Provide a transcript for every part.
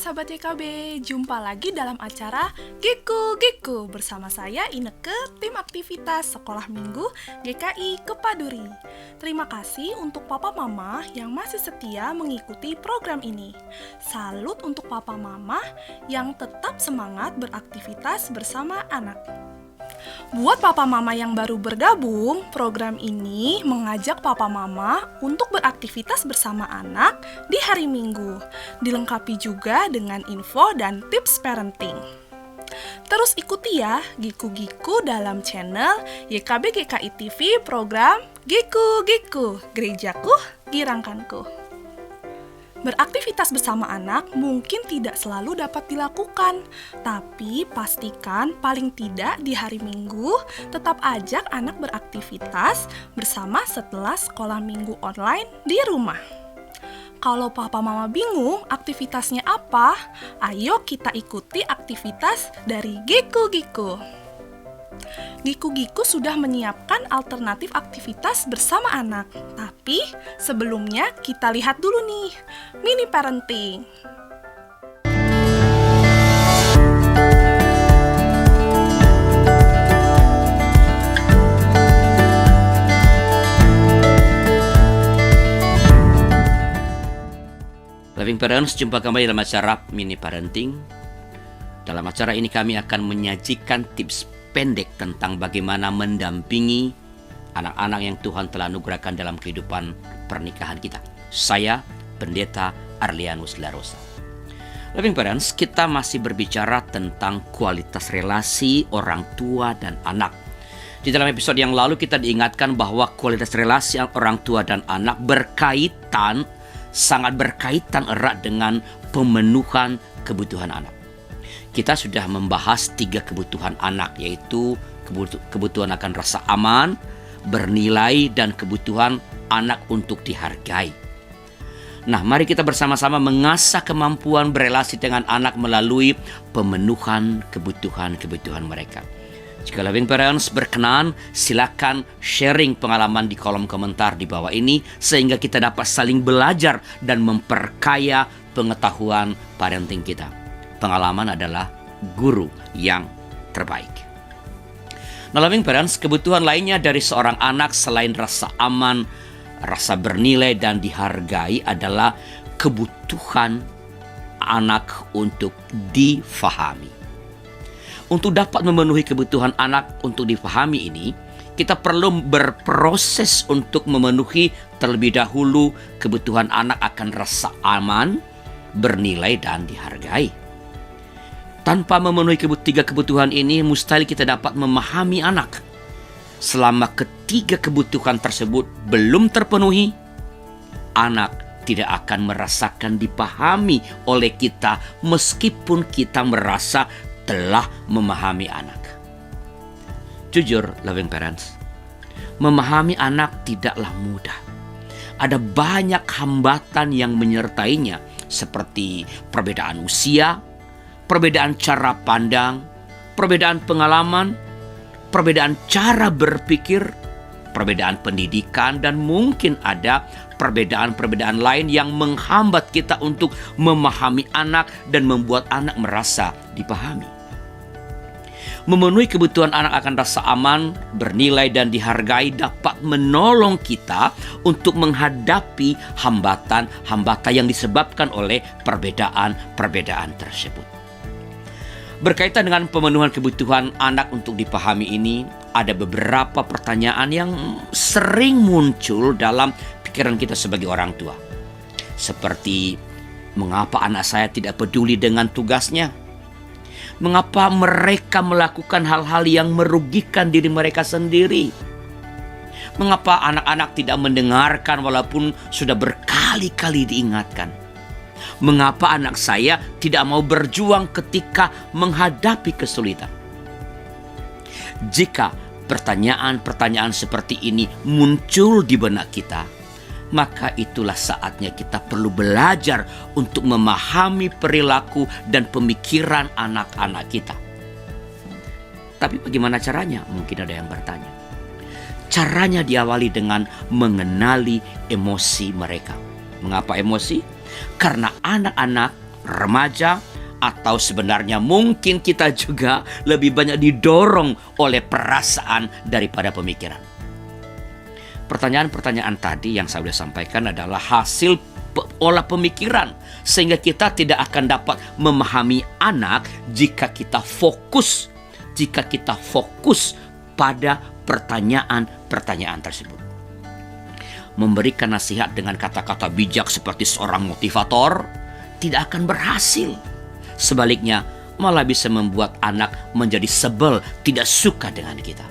sahabat YKB, jumpa lagi dalam acara Giku bersama saya Ineke, tim aktivitas Sekolah Minggu GKI Kepaduri. Terima kasih untuk papa mama yang masih setia mengikuti program ini. Salut untuk papa mama yang tetap semangat beraktivitas bersama anak. Buat papa mama yang baru bergabung, program ini mengajak papa mama untuk beraktivitas bersama anak di hari Minggu, dilengkapi juga dengan info dan tips parenting. Terus ikuti ya Giku dalam channel YKB GKI TV program Giku, Gerejaku, Girangkanku. Beraktivitas bersama anak mungkin tidak selalu dapat dilakukan, tapi pastikan paling tidak di hari Minggu tetap ajak anak beraktivitas bersama setelah sekolah minggu online di rumah. Kalau papa mama bingung aktivitasnya apa, ayo kita ikuti aktivitas dari Giku. Giku sudah menyiapkan alternatif aktivitas bersama anak. Tapi sebelumnya kita lihat dulu nih, mini parenting. Loving Parents, jumpa kembali dalam acara mini parenting. Dalam acara ini kami akan menyajikan tips pendek tentang bagaimana mendampingi anak-anak yang Tuhan telah anugerahkan dalam kehidupan pernikahan kita. Saya, Pendeta Arlianus Larosa. Loving Parents, kita masih berbicara tentang kualitas relasi orang tua dan anak. Di dalam episode yang lalu kita diingatkan bahwa kualitas relasi orang tua dan anak sangat berkaitan erat dengan pemenuhan kebutuhan anak. Kita sudah membahas 3 kebutuhan anak, yaitu kebutuhan akan rasa aman, bernilai, dan kebutuhan anak untuk dihargai. Nah, mari kita bersama-sama mengasah kemampuan berelasi dengan anak melalui pemenuhan kebutuhan mereka. Jika Loving Parents berkenan, silakan sharing pengalaman di kolom komentar di bawah ini sehingga kita dapat saling belajar dan memperkaya pengetahuan parenting kita. Pengalaman adalah guru yang terbaik. Nah, Loving Parents, kebutuhan lainnya dari seorang anak selain rasa aman, rasa bernilai dan dihargai adalah kebutuhan anak untuk difahami. Untuk dapat memenuhi kebutuhan anak untuk difahami ini, kita perlu berproses untuk memenuhi terlebih dahulu kebutuhan anak akan rasa aman, bernilai, dan dihargai. Tanpa memenuhi 3 kebutuhan ini, mustahil kita dapat memahami anak. Selama ketiga kebutuhan tersebut belum terpenuhi, anak tidak akan merasakan dipahami oleh kita meskipun kita merasa telah memahami anak. Jujur, Loving Parents, memahami anak tidaklah mudah. Ada banyak hambatan yang menyertainya, seperti perbedaan usia, perbedaan cara pandang, perbedaan pengalaman, perbedaan cara berpikir, perbedaan pendidikan, dan mungkin ada perbedaan-perbedaan lain yang menghambat kita untuk memahami anak dan membuat anak merasa dipahami. Memenuhi kebutuhan anak akan rasa aman, bernilai, dan dihargai dapat menolong kita untuk menghadapi hambatan-hambatan yang disebabkan oleh perbedaan-perbedaan tersebut. Berkaitan dengan pemenuhan kebutuhan anak untuk dipahami ini, ada beberapa pertanyaan yang sering muncul dalam pikiran kita sebagai orang tua. Seperti, mengapa anak saya tidak peduli dengan tugasnya? Mengapa mereka melakukan hal-hal yang merugikan diri mereka sendiri? Mengapa anak-anak tidak mendengarkan walaupun sudah berkali-kali diingatkan? Mengapa anak saya tidak mau berjuang ketika menghadapi kesulitan? Jika pertanyaan-pertanyaan seperti ini muncul di benak kita, maka itulah saatnya kita perlu belajar untuk memahami perilaku dan pemikiran anak-anak kita. Tapi bagaimana caranya? Mungkin ada yang bertanya. Caranya diawali dengan mengenali emosi mereka. Mengapa emosi? Karena anak-anak remaja, atau sebenarnya mungkin kita juga lebih banyak didorong oleh perasaan daripada pemikiran? Pertanyaan-pertanyaan tadi yang saya sudah sampaikan adalah hasil olah pemikiran, sehingga kita tidak akan dapat memahami anak jika kita fokus pada pertanyaan-pertanyaan tersebut. Memberikan nasihat dengan kata-kata bijak seperti seorang motivator tidak akan berhasil. Sebaliknya, malah bisa membuat anak menjadi sebel, tidak suka dengan kita.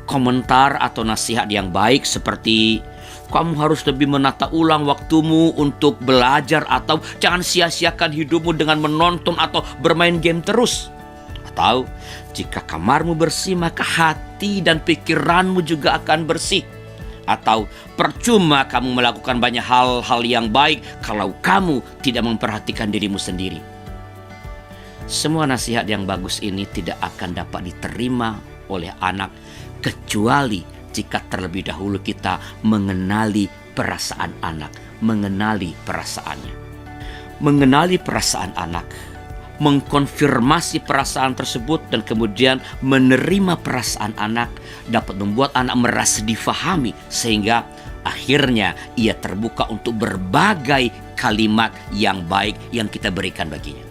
Komentar atau nasihat yang baik seperti kamu harus lebih menata ulang waktumu untuk belajar, atau jangan sia-siakan hidupmu dengan menonton atau bermain game terus. Atau jika kamarmu bersih, maka hati dan pikiranmu juga akan bersih. Atau percuma kamu melakukan banyak hal-hal yang baik kalau kamu tidak memperhatikan dirimu sendiri. Semua nasihat yang bagus ini tidak akan dapat diterima oleh anak kecuali jika terlebih dahulu kita mengenali perasaan anak, mengenali perasaannya. Mengenali perasaan anak, mengkonfirmasi perasaan tersebut, dan kemudian menerima perasaan anak dapat membuat anak merasa difahami, sehingga akhirnya ia terbuka untuk berbagai kalimat yang baik yang kita berikan baginya.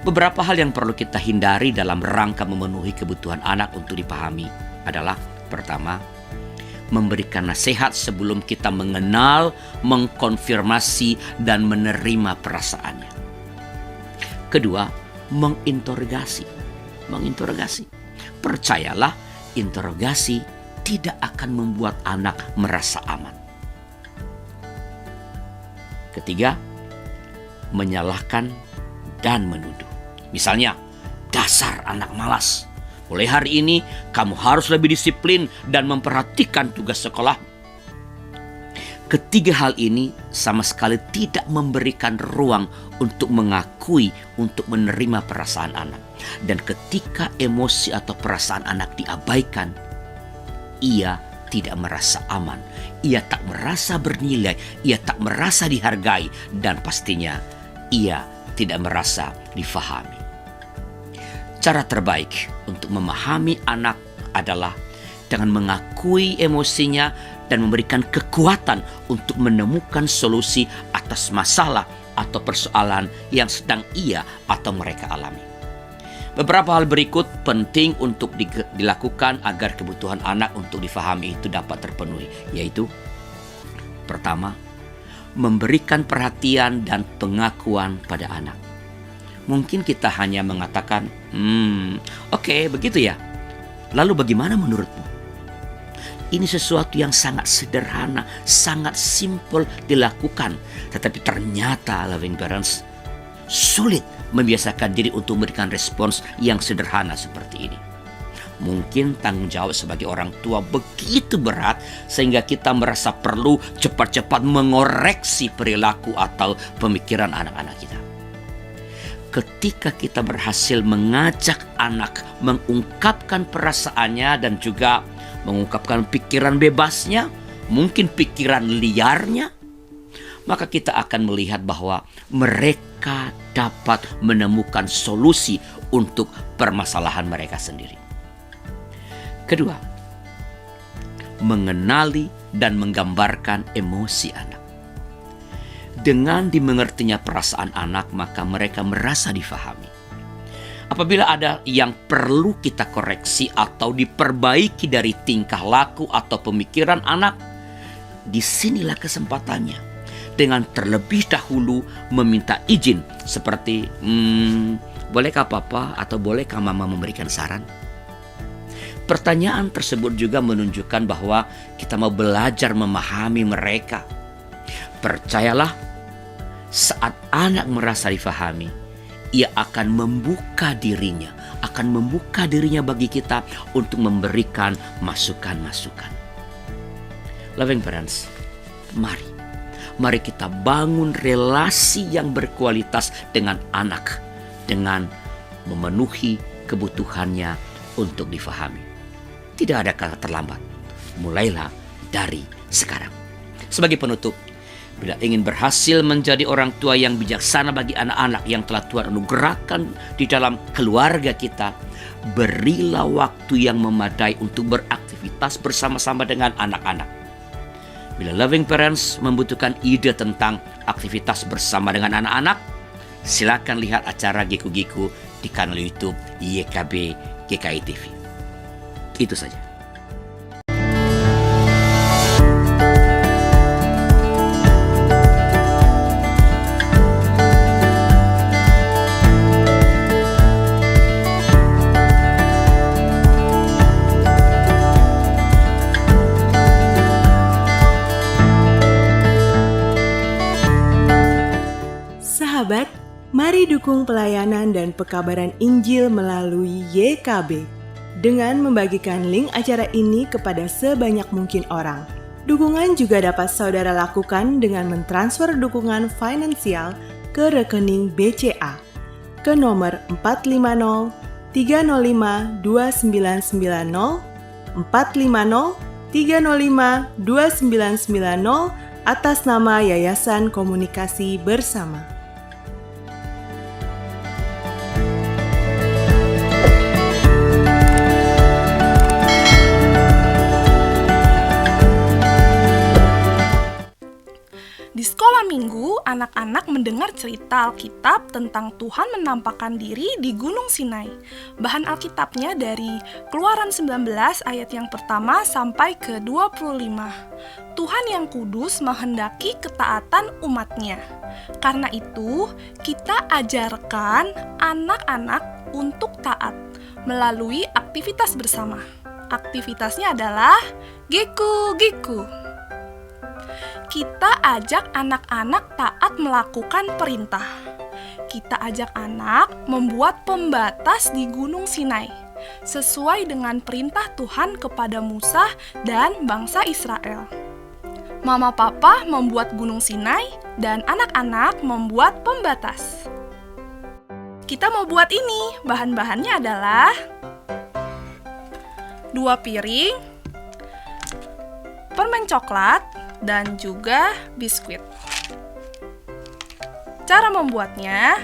Beberapa hal yang perlu kita hindari dalam rangka memenuhi kebutuhan anak untuk dipahami adalah: pertama, memberikan nasihat sebelum kita mengenal, mengkonfirmasi, dan menerima perasaannya. Kedua, menginterogasi. Percayalah, interogasi tidak akan membuat anak merasa aman. Ketiga, menyalahkan dan menuduh. Misalnya, dasar anak malas. Mulai hari ini kamu harus lebih disiplin dan memperhatikan tugas sekolah. Ketiga hal ini sama sekali tidak memberikan ruang untuk mengakui, untuk menerima perasaan anak. Dan ketika emosi atau perasaan anak diabaikan, ia tidak merasa aman, ia tak merasa bernilai, ia tak merasa dihargai, dan pastinya ia tidak merasa difahami. Cara terbaik untuk memahami anak adalah dengan mengakui emosinya dan memberikan kekuatan untuk menemukan solusi atas masalah atau persoalan yang sedang ia atau mereka alami. Beberapa hal berikut penting untuk dilakukan agar kebutuhan anak untuk difahami itu dapat terpenuhi, yaitu: pertama, memberikan perhatian dan pengakuan pada anak. Mungkin kita hanya mengatakan, oke, begitu ya. Lalu bagaimana menurutmu? Ini sesuatu yang sangat sederhana, sangat simpel dilakukan. Tetapi ternyata, loving parents, sulit membiasakan diri untuk memberikan respons yang sederhana seperti ini. Mungkin tanggung jawab sebagai orang tua begitu berat sehingga kita merasa perlu cepat-cepat mengoreksi perilaku atau pemikiran anak-anak kita. Ketika kita berhasil mengajak anak mengungkapkan perasaannya dan juga mengungkapkan pikiran bebasnya, mungkin pikiran liarnya, maka kita akan melihat bahwa mereka dapat menemukan solusi untuk permasalahan mereka sendiri. Kedua, mengenali dan menggambarkan emosi anak. Dengan dimengertinya perasaan anak, maka mereka merasa difahami. Apabila ada yang perlu kita koreksi atau diperbaiki dari tingkah laku atau pemikiran anak, disinilah kesempatannya. Dengan terlebih dahulu meminta izin, seperti, bolehkah papa atau bolehkah mama memberikan saran? Pertanyaan tersebut juga menunjukkan bahwa kita mau belajar memahami mereka. Percayalah, saat anak merasa difahami, ia akan membuka dirinya bagi kita untuk memberikan masukan-masukan. Loving parents, mari kita bangun relasi yang berkualitas dengan anak, dengan memenuhi kebutuhannya untuk difahami. Tidak ada kata terlambat. Mulailah dari sekarang. Sebagai penutup, Bila ingin berhasil menjadi orang tua yang bijaksana bagi anak-anak yang telah Tuhan anugerahkan di dalam keluarga kita, berilah waktu yang memadai untuk beraktivitas bersama-sama dengan anak-anak. Bila loving parents membutuhkan ide tentang aktivitas bersama dengan anak-anak, silakan lihat acara Giku-Giku di kanal YouTube YKB GKI TV. Itu saja. Sahabat, mari dukung pelayanan dan pekabaran Injil melalui YKB dengan membagikan link acara ini kepada sebanyak mungkin orang. Dukungan juga dapat saudara lakukan dengan mentransfer dukungan finansial ke rekening BCA ke nomor 450 305 2990 450 305 2990 atas nama Yayasan Komunikasi Bersama. Di sekolah minggu, anak-anak mendengar cerita Alkitab tentang Tuhan menampakkan diri di Gunung Sinai. Bahan Alkitabnya dari Keluaran 19 ayat yang pertama sampai ke 25. Tuhan yang kudus menghendaki ketaatan umatnya. Karena itu, kita ajarkan anak-anak untuk taat melalui aktivitas bersama. Aktivitasnya adalah Giku-Giku. Kita ajak anak-anak taat melakukan perintah. Kita ajak anak membuat pembatas di Gunung Sinai, sesuai dengan perintah Tuhan kepada Musa dan bangsa Israel. Mama Papa membuat Gunung Sinai dan anak-anak membuat pembatas. Kita mau buat ini, bahan-bahannya adalah 2 piring, permen coklat, dan juga biskuit. Cara membuatnya: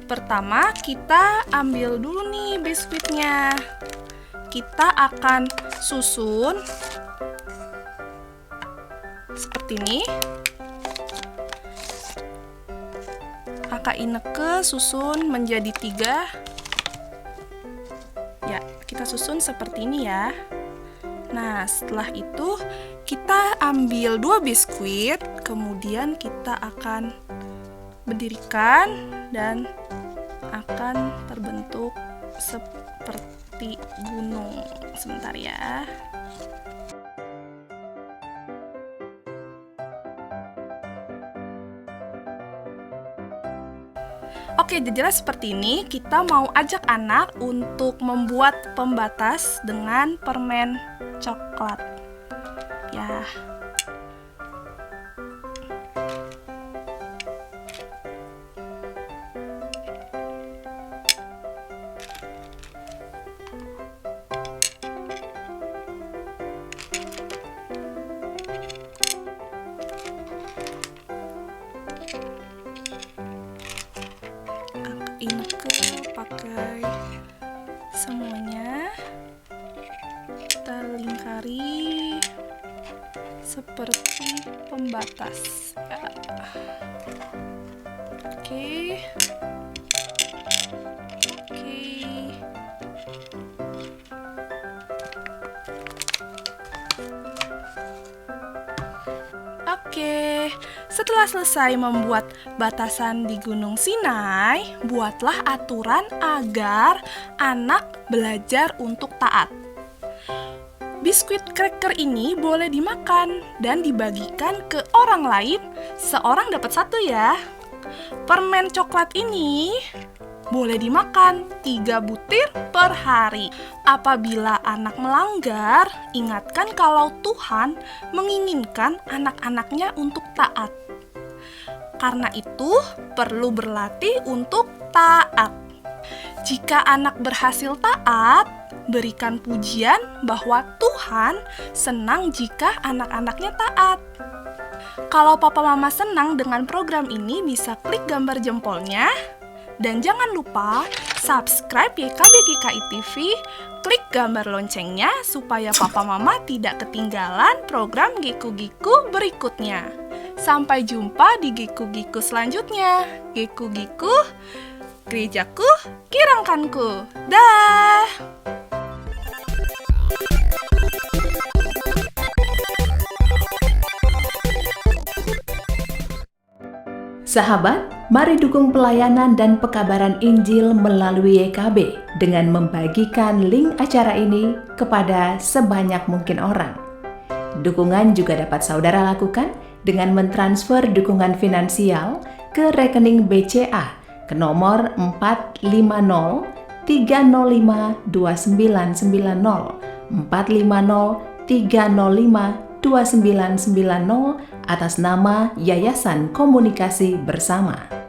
pertama, kita ambil dulu nih biskuitnya. Kita akan susun seperti ini. Kakak Ineke susun menjadi 3. Ya, kita susun seperti ini ya. Nah, setelah itu kita ambil 2 biskuit, kemudian kita akan berdirikan dan akan terbentuk seperti gunung. Sebentar ya. Oke, jadi seperti ini. Kita mau ajak anak untuk membuat pembatas dengan permen coklat. Ya. Ineke pakai semuanya, kita lingkari seperti pembatas. Oke. Oke, setelah selesai membuat batasan di Gunung Sinai, buatlah aturan agar anak belajar untuk taat. Biskuit cracker ini boleh dimakan dan dibagikan ke orang lain, seorang dapat 1 ya. Permen coklat ini boleh dimakan 3 butir per hari. Apabila anak melanggar, ingatkan kalau Tuhan menginginkan anak-anaknya untuk taat. Karena itu, perlu berlatih untuk taat. Jika anak berhasil taat, berikan pujian bahwa Tuhan senang jika anak-anaknya taat. Kalau papa mama senang dengan program ini, bisa klik gambar jempolnya. Dan jangan lupa subscribe YKB GKI TV, klik gambar loncengnya supaya papa mama tidak ketinggalan program Giku-Giku berikutnya. Sampai jumpa di Giku-Giku selanjutnya. Giku-Giku, gerejaku, kirangkanku. Dah. Sahabat, mari dukung pelayanan dan pekabaran Injil melalui YKB dengan membagikan link acara ini kepada sebanyak mungkin orang. Dukungan juga dapat saudara lakukan dengan mentransfer dukungan finansial ke rekening BCA ke nomor 450-305-2990 atas nama Yayasan Komunikasi Bersama.